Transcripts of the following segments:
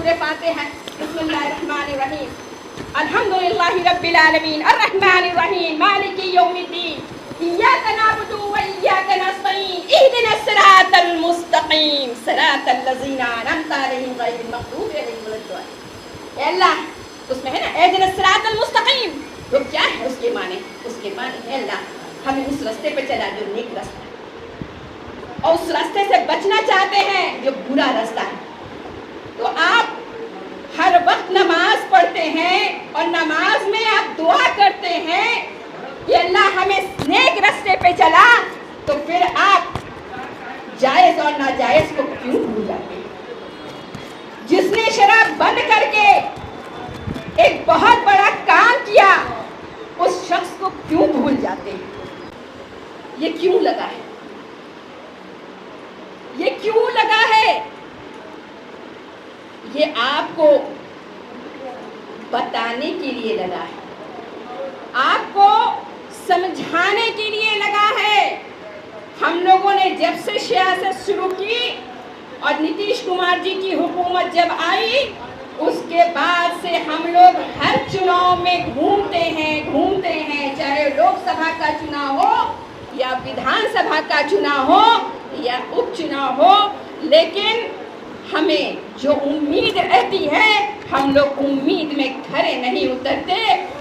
सूरह फातिहा। बिस्मिल्लाहिर्रहमानिर्रहीम। अल्हम्दुलिल्लाहि रब्बिल आलमीन अर्रहमानिर रहीम मालिकि यौमिद्दीन इय्याका नअबुदु व इय्याका नस्तईन इहदिनस सिरातल मुस्तकीम सिरातल लज़ीना अनअमता अलैहिम गैरिल मग़दूबि अलैहिम वलद्दालिन। अल्लाह उसमें है ना इहदिनस सिरातल मुस्तकीम, तो क्या है उसके माने? उसके माने है अल्लाह हमें उस रास्ते पे चला जो नेक रास्ता है, और उस रास्ते से बचना चाहते हैं जो बुरा रास्ता है। तो आप हर वक्त नमाज पढ़ते हैं और नमाज में आप दुआ करते हैं कि अल्लाह हमें नेक रास्ते पे चला, तो फिर आप जायज़ और नाजायज़ को क्यों भूल जाते हैं? जिसने शराब बंद करके एक बहुत बड़ा काम किया, उस शख्स को क्यों भूल जाते हैं? ये क्यों लगा है? ये क्यों लगा है? ये आपको बताने के लिए लगा है, आपको समझाने के लिए लगा है। हम लोगों ने जब से सियासत शुरू की और नीतीश कुमार जी की हुकूमत जब आई, उसके बाद से हम लोग हर चुनाव में घूमते हैं, चाहे लोकसभा का चुनाव हो या विधानसभा का चुनाव हो या उपचुनाव हो, लेकिन हमें जो उम्मीद रहती है हम लोग उम्मीद में खरे नहीं उतरते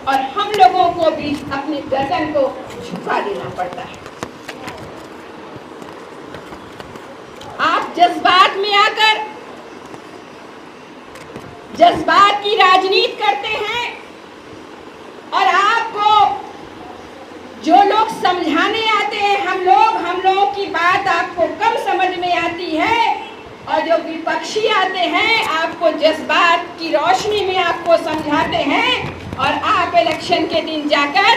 और हम लोगों को भी अपनी गर्दन को झुका देना पड़ता है। आप जज्बात में आकर जज्बात की राजनीति करते हैं और आपको जो लोग समझाने आते हैं, हम लोगों की बात आपको कम समझ में आती है, और जो विपक्षी आते हैं आपको जज्बात की रोशनी में आपको समझाते हैं, और आप इलेक्शन के दिन जाकर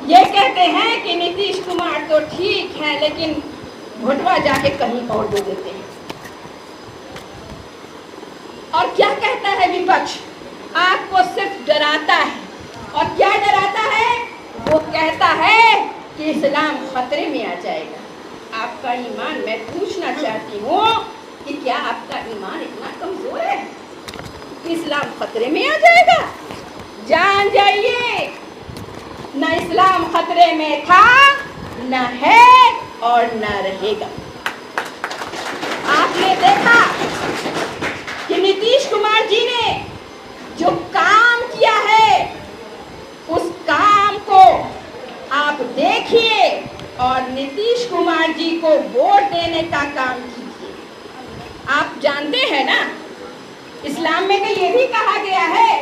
ये कहते हैं कि नीतीश कुमार तो ठीक है, लेकिन भोटवा जाके कहीं और दे देते हैं। और क्या कहता है विपक्ष? आपको सिर्फ डराता है। और क्या डराता है? वो कहता है कि इस्लाम खतरे में आ जाएगा। आपका ईमान, मैं पूछना चाहती हूँ कि क्या आपका ईमान इतना कमजोर है? इस्लाम खतरे में आ जाएगा? जान जाइए, न इस्लाम खतरे में था, न है और न रहेगा। आपने देखा कि नीतीश कुमार जी ने जो काम किया है, उस काम को आप देखिए और नीतीश कुमार जी को वोट देने का काम कीजिए। आप जानते हैं ना, इस्लाम में तो ये भी कहा गया है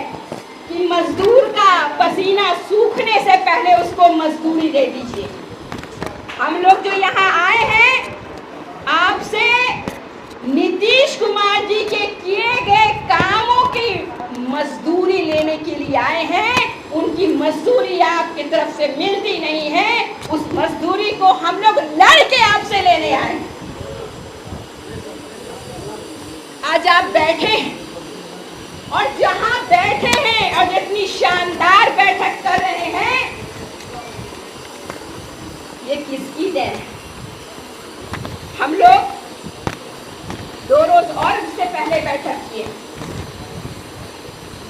कि मजदूर का पसीना सूखने से पहले उसको मजदूरी दे दीजिए। हम लोग जो यहाँ आए हैं, आपसे नीतीश कुमार जी के किए गए कामों की मजदूरी लेने के लिए आए हैं। उनकी मजदूरी आपकी तरफ से मिलती नहीं है, उस मजदूरी को हम लोग लड़ के आपसे लेने आए हैं। आज आप बैठे हैं और जहां बैठे हैं और जितनी शानदार बैठक कर रहे हैं, ये किसकी देन है? हम लोग 2 रोज और इससे पहले बैठक किए।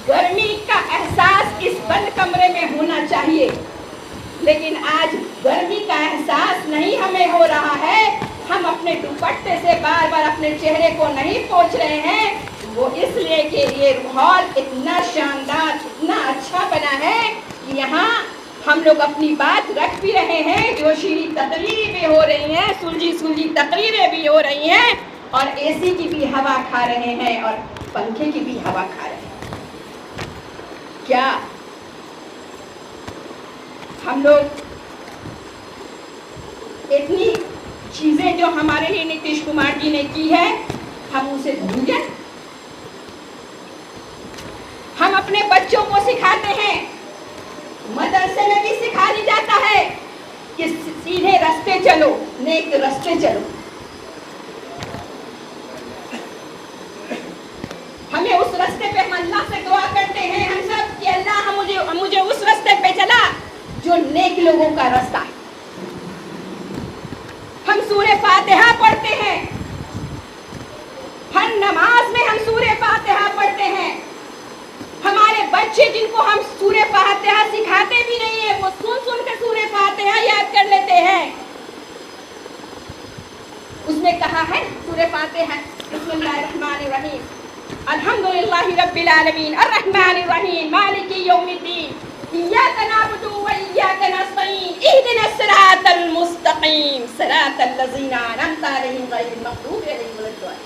गर्मी का एहसास इस बंद कमरे में होना चाहिए, लेकिन आज गर्मी का एहसास नहीं हमें हो रहा है। हम अपने दुपट्टे से बार बार अपने चेहरे को नहीं पोंछ रहे हैं। वो इसलिए कि ये हॉल इतना शानदार, इतना अच्छा बना है कि यहाँ हम लोग अपनी बात रख भी रहे हैं, जोशीली तकरीरें भी हो रही हैं, सुलझी तकरीरें भी हो रही हैं, और एसी की भी हवा खा रहे हैं और पंखे की भी हवा खा रहे हैं। क्या हम लोग इतनी चीजें जो हमारे लिए नीतीश कुमार जी ने की है, हम उसे भूल गए? हम अपने बच्चों को सिखाते हैं, मदरसे में भी सिखाया जाता है कि सीधे रास्ते चलो, नेक रास्ते चलो। हमें उस रास्ते पे हम अल्लाह से दुआ करते हैं हम सब कि अल्लाह मुझे उस रास्ते पे चला जो नेक लोगों का रास्ता है। हम सूरह फातिहा पढ़ते हैं, हर नमाज में हम सूरह फातिहा अर्रहमानिर रहीम अल्हम्दुलिल्लाहि रब्बिल आलमीन अर्रहमानिर रहीम मालिकी यौमिद्दीन इय्याका नअबुदु व इय्याका नस्तईन इहदिनस सिरातल मुस्तकीम सिरातल लज़ीना अनअमता अलैहिम गैरिल मग़दूबि अलैहिम वलद्दालिन।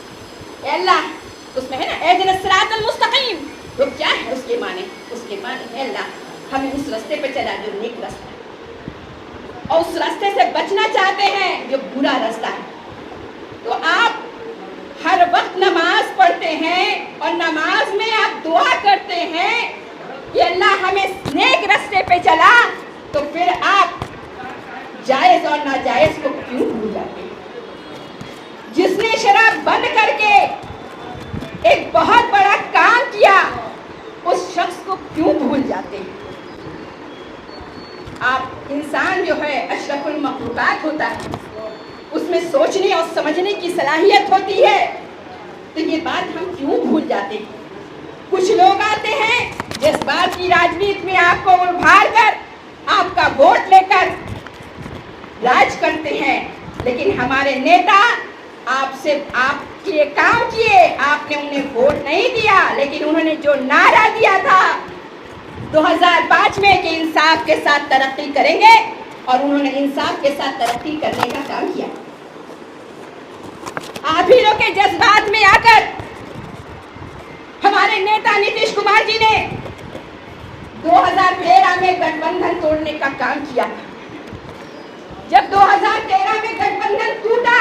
अल्लाह उसमें है ना इहदिनस सिरातल मुस्तकीम, वो क्या है उसके माने है अल्लाह हमें उस रास्ते पे चला जो नेक रास्ता है और उस रास्ते से बचना चाहते हैं जो बुरा रास्ता है। तो आप हर वक्त नमाज पढ़ते हैं और नमाज में आप दुआ करते हैं कि अल्लाह हमें नेक रास्ते पे चला, तो फिर आप जायज और नाजायज को क्यों भूल जाते हैं? जिसने शराब बंद करके एक बहुत बड़ा काम किया उस शख्स को क्यों भूल जाते हैं? आप इंसान जो है अशरफुल मखलूकात होता है, उसमें सोचने और समझने की सलाहियत होती है, तो ये बात हम क्यों भूल जाते हैं? कुछ लोग आते हैं जज्बात की राजनीति में आपको उभार कर आपका वोट लेकर राज करते हैं, लेकिन हमारे नेता आपसे आपके काम किए, आपने उन्हें वोट नहीं दिया, लेकिन उन्होंने जो नारा दिया था 2005 में कि इंसाफ के साथ तरक्की करेंगे, और उन्होंने इंसाफ के साथ तरक्की करने का काम किया। आप ही लोग के जज्बात में आकर हमारे नेता नीतीश कुमार जी ने 2013 में गठबंधन तोड़ने का काम किया था। जब 2013 में गठबंधन टूटा,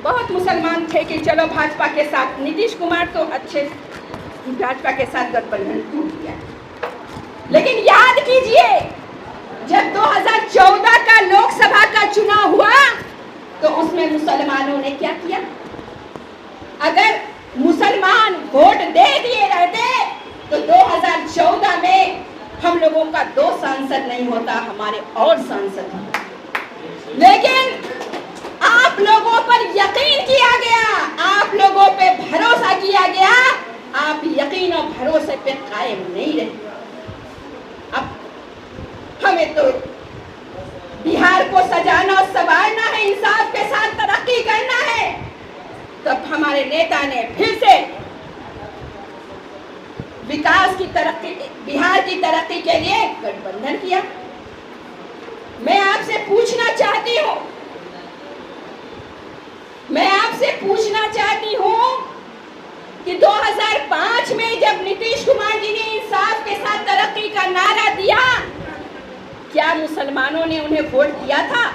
बहुत मुसलमान थे कि चलो भाजपा के साथ, नीतीश कुमार तो अच्छे भाजपा के साथ गठबंधन टूट गया। लेकिन याद कीजिए जब 2014 का लोकसभा का चुनाव हुआ तो उसमें मुसलमानों ने क्या किया? अगर मुसलमान वोट दे दिए रहते तो 2014 में हम लोगों का 2 सांसद नहीं होता, हमारे और सांसद होते। लेकिन आप लोगों पर यकीन किया गया, आप लोगों पे भरोसा किया गया, आप यकीन और भरोसे पे कायम नहीं रहे। अब हमें तो बिहार को सजाना और संवारना है, इंसाफ के साथ तरक्की करना है। तब हमारे नेता ने फिर से विकास की तरक्की, बिहार की तरक्की के लिए गठबंधन किया। मैं आपसे पूछना चाहती हूँ कि 2005 में जब नीतीश कुमार जी ने इंसाफ के साथ तरक्की का नारा दिया, क्या मुसलमानों ने उन्हें वोट दिया था?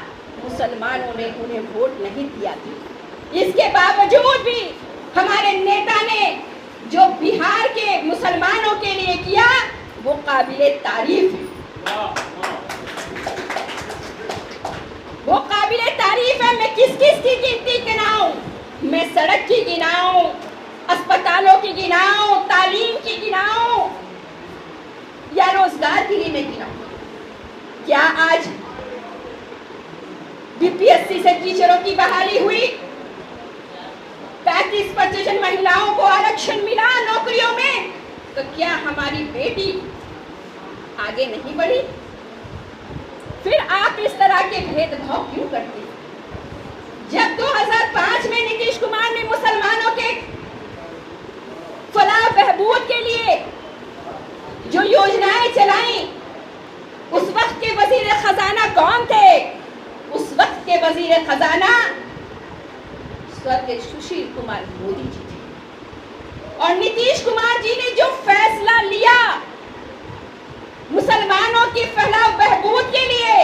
मुसलमानों ने उन्हें वोट नहीं दिया थी। इसके बावजूद भी हमारे नेता ने जो बिहार के मुसलमानों के लिए किया वो काबिले तारीफ है, वो काबिले तारीफ है। मैं किस किस की गिनती गिनाऊं? मैं सड़क की गिनाऊं, अस्पतालों की गिनाऊं, तालीम की गिनाऊं, या रोजगार के लिए मैं गिनाऊं? क्या आज बीपीएससी से टीचरों की बहाली हुई? 35% महिलाओं को आरक्षण मिला नौकरियों में, तो क्या हमारी बेटी आगे नहीं बढ़ी? फिर आप इस तरह के भेदभाव क्यों करते हैं? जब 2005 में नीतीश कुमार ने मुसलमानों के फलाह बहबूद के लिए जो योजनाएं चलाई, उस वक्त के वजीर खजाना कौन थे? उस वक्त के वजीर खजाना स्वर्गीय सुशील कुमार मोदी जी थे। और नीतीश कुमार जी ने जो फैसला लिया मुसलमानों की फलाह बहबूद के लिए,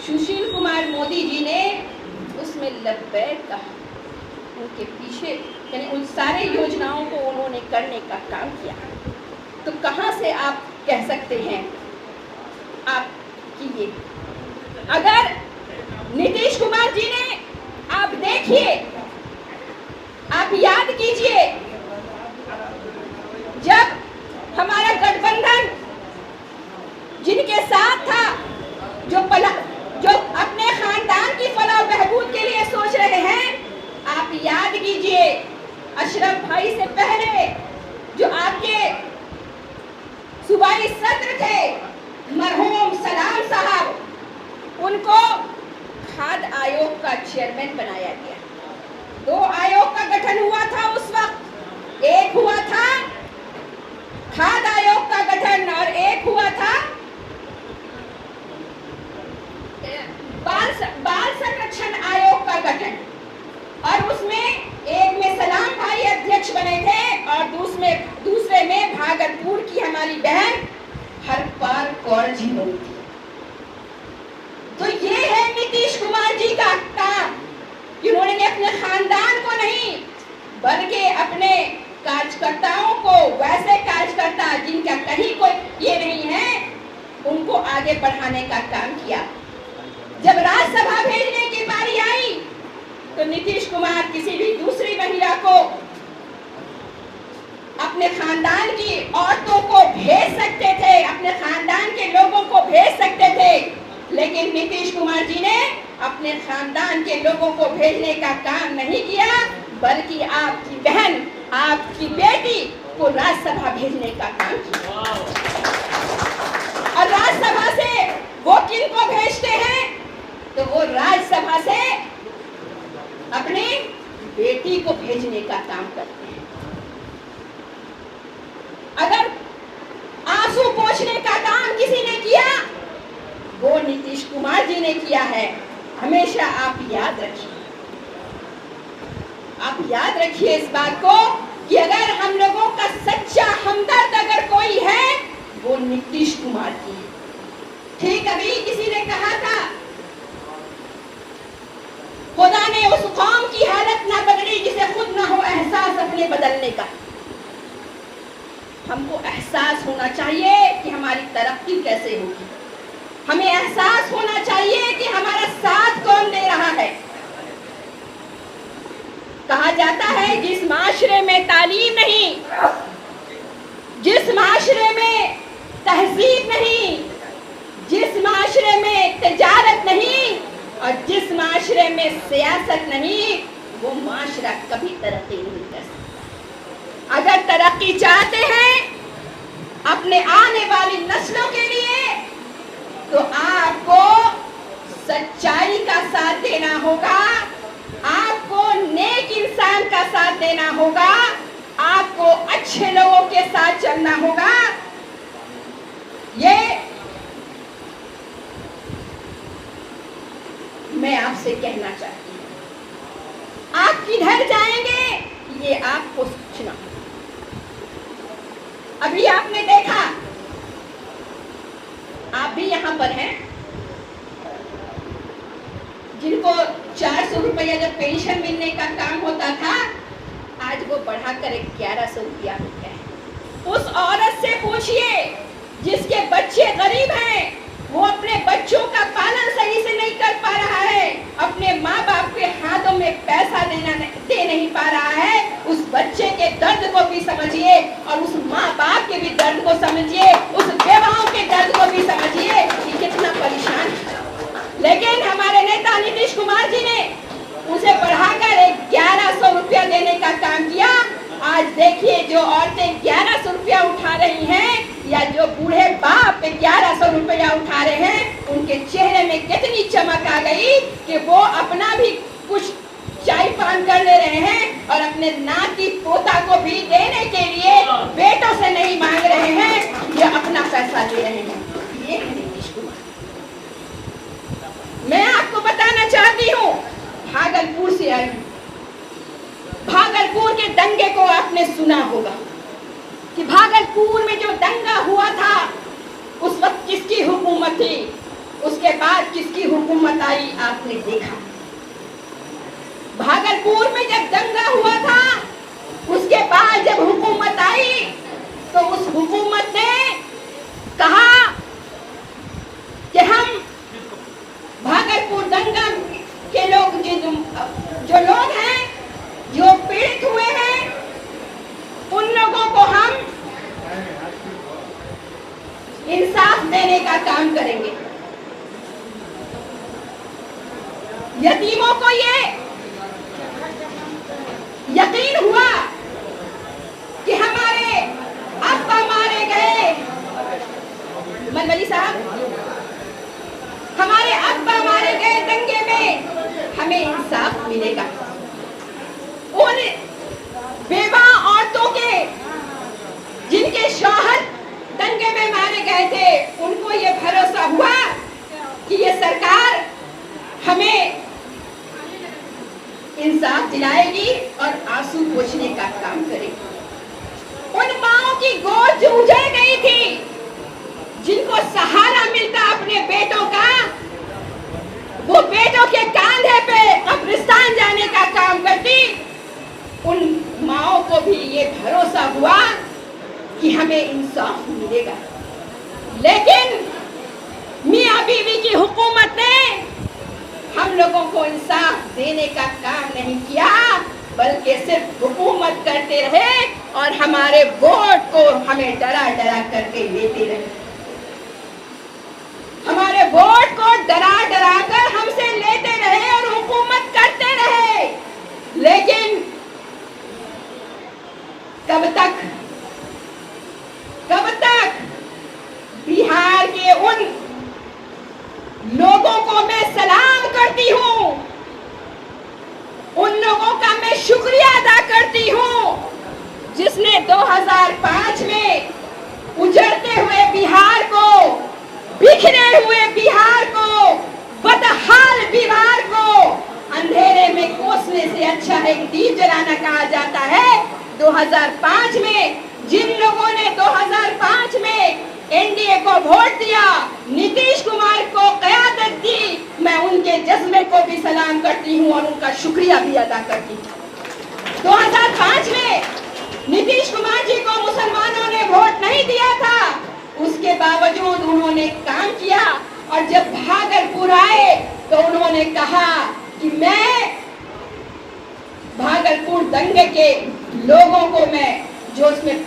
सुशील कुमार मोदी जी ने उसमें लब्बैक कहा। उनके पीछे यानी उन सारे योजनाओं को उन्होंने करने का काम किया। तो कहां से आप कह सकते हैं आप कीजिए? अगर नीतीश कुमार जी ने, आप देखिए, आप याद कीजिए, जब हमारा गठबंधन जिनके साथ था, जो अपने खानदान की फलाह बहबूद के लिए सोच रहे हैं, आप याद कीजिए अशरफ भाई से पहले जो आपके सूबाई सदर थे मरहूम सलाम साहब, उनको खाद्य आयोग का चेयरमैन बनाया गया। 2 आयोग का गठन हुआ था औरत ही नहीं थी। तो ये है नीतीश कुमार जी का काम कि उन्होंने अपने खानदान को नहीं बल्कि अपने कार्यकर्ताओं को, वैसे कार्यकर्ता जिनका कहीं कोई ये नहीं है, उनको आगे बढ़ाने का काम किया। जब राज्यसभा भेजने की बारी आई तो नीतीश कुमार किसी भी दूसरी महिला को, अपने खानदान की औरतों को भेज सकते थे, अपने खानदान के लोगों को भेज सकते थे, लेकिन नीतीश कुमार जी ने अपने खानदान के लोगों को भेजने का काम नहीं किया, बल्कि आपकी बहन, आपकी बेटी को राज्यसभा भेजने का काम किया। और राज्यसभा से वो किनको भेजते हैं? तो वो राज्यसभा से अपनी बेटी को भेजने का काम करते हैं। अगर आंसू पोंछने का काम किसी ने किया, वो नीतीश कुमार जी ने किया है। हमेशा आप याद रखिए, आप याद रखिए इस बात को कि अगर हम लोगों का सच्चा हमदर्द अगर कोई है, वो नीतीश कुमार जी है। ठीक अभी किसी ने कहा था, खुदा ने उस कौम की हालत ना बदली जिसे खुद ना हो एहसास अपने बदलने का। हमको एहसास होना चाहिए कि हमारी तरक्की कैसे होगी। हमें एहसास होना चाहिए कि हमारा साथ कौन दे रहा है। कहा जाता है जिस माशरे में तालीम नहीं, जिस माशरे में तहजीब नहीं, जिस माशरे में तिजारत नहीं और जिस माशरे में सियासत नहीं, वो माशरा कभी तरक्की नहीं कर सकता। अगर तरक्की चाहते हैं अपने आने वाली नस्लों के लिए, तो आपको सच्चाई का साथ देना होगा, आपको नेक इंसान का साथ देना होगा, आपको अच्छे लोगों के साथ चलना होगा। ये मैं आपसे कहना चाहती हूँ। आप किधर जाएंगे ये आपको सोचना। अभी आपने देखा, आप भी यहाँ पर हैं, जिनको 400 रुपया जब पेंशन मिलने का काम होता था, आज वो बढ़ाकर 1100 रुपया हो गया है। उस औरत से पूछिए जिसके बच्चे गरीब हैं, वो अपने बच्चों का पालन सही से नहीं कर पा रहा है, अपने माँ बाप के हाथों में पैसा दे नहीं पा रहा है, उस बच्चे के दर्द को भी समझिए और उस माँ बाप के भी दर्द को समझिए, उस बेवाओं के दर्द को भी समझिए कि कितना परेशान है। लेकिन हमारे नेता नीतीश कुमार जी ने उसे बढ़ाकर 1100 रुपया देने का काम किया। आज देखिए जो औरतें 1100 रुपया उठा रही हैं या जो बूढ़े बाप 1100 रुपया उठा रहे हैं, उनके चेहरे में कितनी चमक आ गई कि वो अपना भी कुछ चाय पान कर ले रहे हैं और अपने नाती पोता को भी देने के लिए बेटों से नहीं मांग रहे हैं, ये अपना पैसा दे रहे हैं। ये है नीतीश कुमार। मैं आपको बताना चाहती हूँ, भागलपुर से आई हूँ। भागलपुर के दंगे को आपने सुना होगा कि भागलपुर में जो दंगा हुआ था उस वक्त किसकी हुकूमत थी, उसके बाद किसकी हुकूमत आई, आपने देखा। भागलपुर में जब दंगा हुआ था, उसके बाद जब हुकूमत आई तो उस हुकूमत ने कहा कि हम भागलपुर दंगा के लोग जो लोग हैं, जो पीड़ित हुए हैं, उन लोगों को हम इंसाफ देने का काम करेंगे। यतीमों को ये यकीन हुआ कि हमारे अब्बा मारे गए, मनवली साहब, हमारे अब्बा मारे गए दंगे में हमें इंसाफ मिलेगा। उन बेवा औरतों के जिनके शौहर दंगे में मारे गए थे, उनको ये भरोसा हुआ कि ये सरकार हमें इंसाफ दिलाएगी और आंसू पोंछने का काम करेगी। उन माओं की गोद जो उजड़ गई थी, जिनको सहारा अपने बेटों का, वो बेटों के कांधे पे कब्रिस्तान जाने का काम करती, उन माओं को भी ये भरोसा हुआ कि हमें इंसाफ मिलेगा। लेकिन मियां बीवी की हुकूमत ने हम लोगों को इंसाफ देने का काम नहीं किया, बल्कि सिर्फ हुकूमत करते रहे और हमारे वोट को हमें डरा डरा करके लेते रहे। हमारे वोट को डरा डरा कर हमसे लेते रहे और हुकूमत करते रहे। लेकिन कब तक बिहार के उन लोगों को मैं सलाम करती हूं, उन लोगों का मैं शुक्रिया अदा करती हूं जिसने 2005 में उजड़ते हुए बिहार को, बिखरे हुए बिहार को, बदहाल बिहार को अंधेरे में कोसने से अच्छा है कि दीप जलाना कहा जाता है। 2005 में जिन लोगों ने 2005 में एनडीए को वोट दिया, नीतीश कुमार को क़यादत दी, मैं उनके जज्बे को भी सलाम करती हूं और उनका शुक्रिया भी अदा करती हूं। 2005 में नीतीश कुमार जी को मुसलमानों ने वोट नहीं दिया था, उसके बावजूद उन्होंने काम किया और जब भागलपुर आए तो उन्होंने कहा कि मैं भागलपुर दंगे के लोगों को, मैं जो उसमें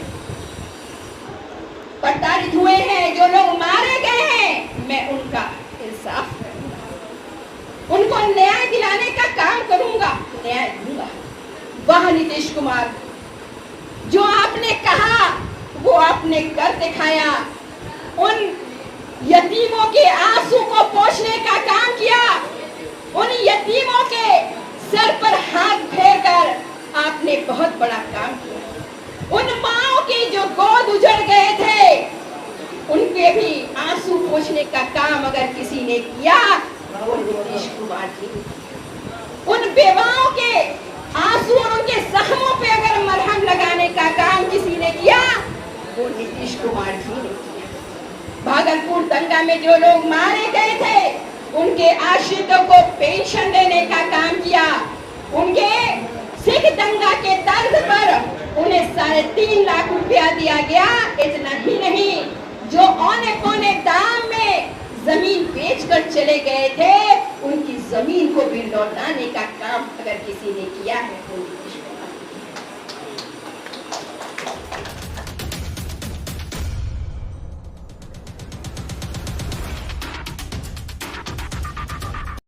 प्रताड़ित हुए हैं, जो लोग मारे गए हैं, मैं उनका इंसाफ करूंगा, उनको न्याय दिलाने का काम करूंगा, न्याय दूंगा। वह नीतीश कुमार, जो आपने कहा वो आपने कर दिखाया। उन यतीमों के आंसू को पोंछने का काम किया, उन यतीमों के सर पर हाथ फेर कर आपने बहुत बड़ा काम किया। उन माओं की जो गोद उजड़ गए थे, उनके भी आंसू पोंछने का काम अगर किसी ने किया वो नीतीश कुमार जी। उन बेवाओं के आंसू और उनके जख्मों पे अगर मरहम लगाने का काम किसी ने किया वो नीतीश कुमार जी ने किया। भागलपुर दंगा में जो लोग मारे गए थे उनके आश्रितों को पेंशन देने का काम किया। उनके सिख दंगा के तर्ज पर उन्हें 3.5 लाख रुपया दिया गया। इतना ही नहीं, जो औने पौने दाम में जमीन बेचकर चले गए थे उनकी जमीन को भी लौटाने का काम अगर किसी ने किया है तो